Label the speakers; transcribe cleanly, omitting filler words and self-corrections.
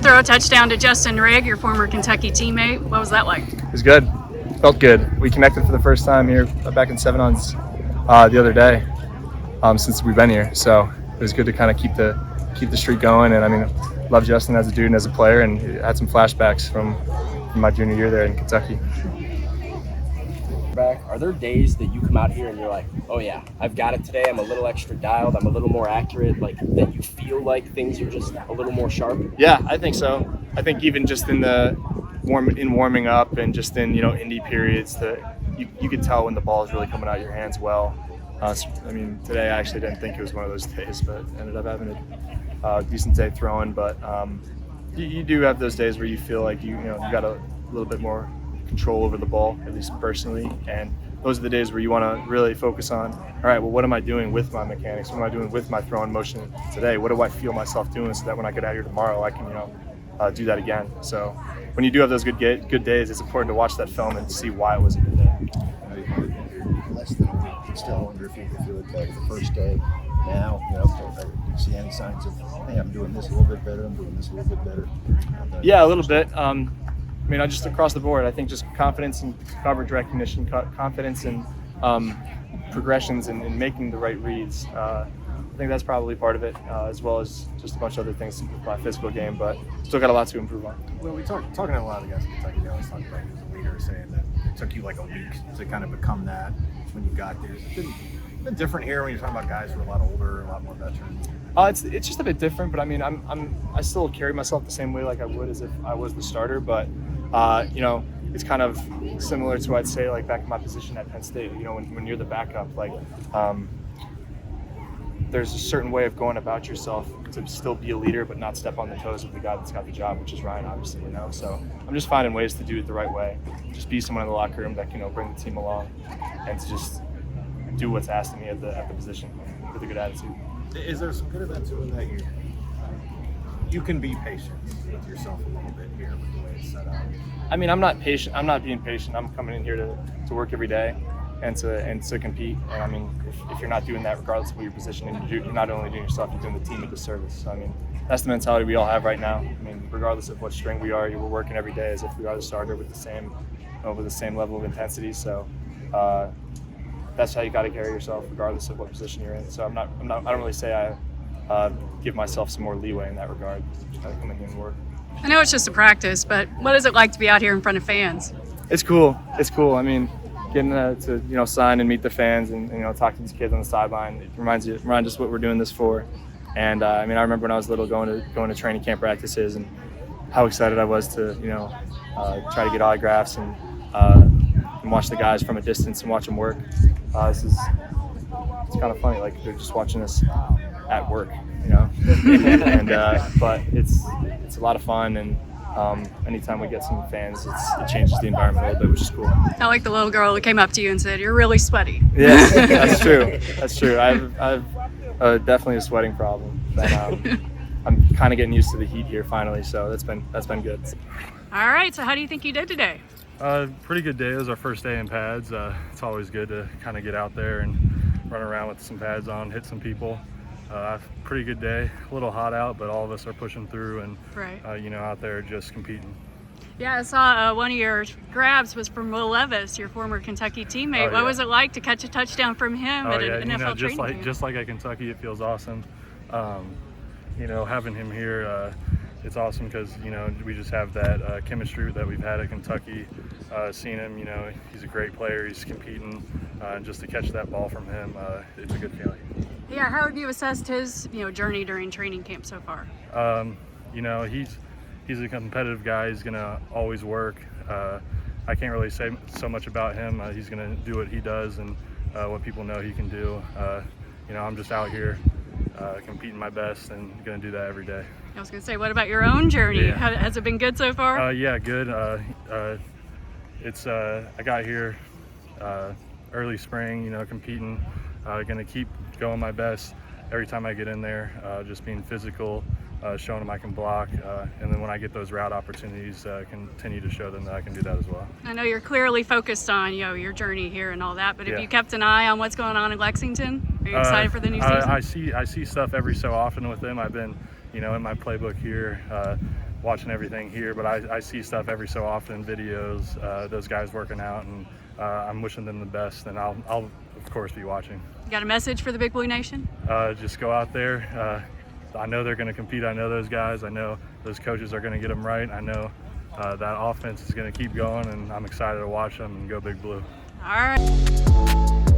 Speaker 1: throw a touchdown to Justin Rigg, your former Kentucky teammate. What was that like?
Speaker 2: It was good. Felt good. We connected for the first time here back in 7-ons the other day since we've been here. So it was good to kind of keep the streak going. And I mean, love Justin as a dude and as a player, and had some flashbacks from my junior year there in Kentucky.
Speaker 3: Are there days that you come out here and you're like, oh yeah, I've got it today, I'm a little extra dialed, I'm a little more accurate, like that you feel like things are just a little more sharp?
Speaker 2: Yeah, I think so. I think even just in warming up and just in indie periods, that you could tell when the ball is really coming out of your hands well. I mean, today I actually didn't think it was one of those days, but ended up having a decent day throwing. But you do have those days where you feel like you got a little bit more control over the ball, at least personally, and those are the days where you want to really focus on, all right, well, what am I doing with my mechanics? What am I doing with my throwing motion today? What do I feel myself doing so that when I get out here tomorrow, I can do that again? So when you do have those good days, it's important to watch that film and see why it was a good day.
Speaker 4: Less than a week. Still wonder if you look like the first day now, do you see any signs of, hey, I'm doing this a little bit better, I'm doing this a little bit better?
Speaker 2: Yeah, a little bit. I mean, just across the board, I think just confidence and coverage recognition, confidence and progressions and making the right reads. I think that's probably part of it, as well as just a bunch of other things with my physical game, but still got a lot to improve on.
Speaker 5: Well, talking to a lot of the guys in Kentucky, they always talk about you as a leader, saying that it took you like a week to kind of become that when you got there. It's been different here when you're talking about guys who are a lot older, a lot more veteran.
Speaker 2: It's just a bit different, but I mean, I still carry myself the same way like I would as if I was the starter, but it's kind of similar to, I'd say, like back in my position at Penn State. When you're the backup, like there's a certain way of going about yourself to still be a leader, but not step on the toes of the guy that's got the job, which is Ryan, obviously. So I'm just finding ways to do it the right way. Just be someone in the locker room that can bring the team along, and to just do what's asked of me at the position with a good attitude.
Speaker 5: Is there some good of that too, in that you can be patient with yourself a little bit here with the way it's set up?
Speaker 2: I mean, I'm not patient. I'm not being patient. I'm coming in here to work every day and to compete. And I mean, if you're not doing that, regardless of what your position, and you're not only doing yourself, you're doing the team a disservice. So I mean, that's the mentality we all have right now. I mean, regardless of what string we are, we're working every day as if we are the starter with the same level of intensity. So that's how you got to carry yourself, regardless of what position you're in. So I don't really say I give myself some more leeway in that regard. Just kind of come in here and work.
Speaker 1: I know it's just a practice, but what is it like to be out here in front of fans?
Speaker 2: It's cool. It's cool. I mean, getting to sign and meet the fans and talk to these kids on the sideline, it reminds us what we're doing this for. And I mean, I remember when I was little going to training camp practices and how excited I was to try to get autographs and watch the guys from a distance and watch them work. It's kind of funny, like they're just watching us at work, and but it's a lot of fun, and anytime we get some fans, it changes the environment a little bit, which is cool.
Speaker 1: I like the little girl who came up to you and said, "You're really sweaty."
Speaker 2: Yeah, that's true. That's true. I've definitely a sweating problem, but I'm kind of getting used to the heat here finally, so that's been good.
Speaker 1: All right, so how do you think you did today?
Speaker 6: Pretty good day. It was our first day in pads. It's always good to kind of get out there and run around with some pads on, hit some people. Pretty good day. A little hot out, but all of us are pushing through and
Speaker 1: right.
Speaker 6: Out there just competing.
Speaker 1: Yeah, I saw one of your grabs was from Levis, your former Kentucky teammate.
Speaker 6: Oh,
Speaker 1: what
Speaker 6: yeah.
Speaker 1: was it like to catch a touchdown from him at an NFL training camp?
Speaker 6: Just like at Kentucky, it feels awesome. Having him here, it's awesome because we just have that chemistry that we've had at Kentucky. Seeing him, he's a great player. He's competing, and just to catch that ball from him, it's a good feeling.
Speaker 1: Yeah, how have you assessed his journey during training camp so far?
Speaker 6: He's a competitive guy. He's gonna always work. I can't really say so much about him. He's gonna do what he does and what people know he can do. I'm just out here competing my best and gonna do that every day.
Speaker 1: I was gonna say, what about your own journey?
Speaker 6: Yeah.
Speaker 1: Has it been good so far?
Speaker 6: Yeah, good. I got here early spring, competing. Gonna keep going my best every time I get in there, just being physical, showing them I can block, and then when I get those route opportunities, continue to show them that I can do that as well.
Speaker 1: I know you're clearly focused on your journey here and all that, but have
Speaker 6: Yeah.
Speaker 1: you kept an eye on what's going on in Lexington? Are you excited for the new season?
Speaker 6: I see stuff every so often with them. I've been, in my playbook here, watching everything here, but I see stuff every so often, videos, those guys working out, and I'm wishing them the best, and I'll of course be watching.
Speaker 1: You got a message for the Big Blue Nation?
Speaker 6: Just go out there. I know they're going to compete. I know those guys. I know those coaches are going to get them right. I know that offense is going to keep going, and I'm excited to watch them and go Big Blue.
Speaker 1: All right.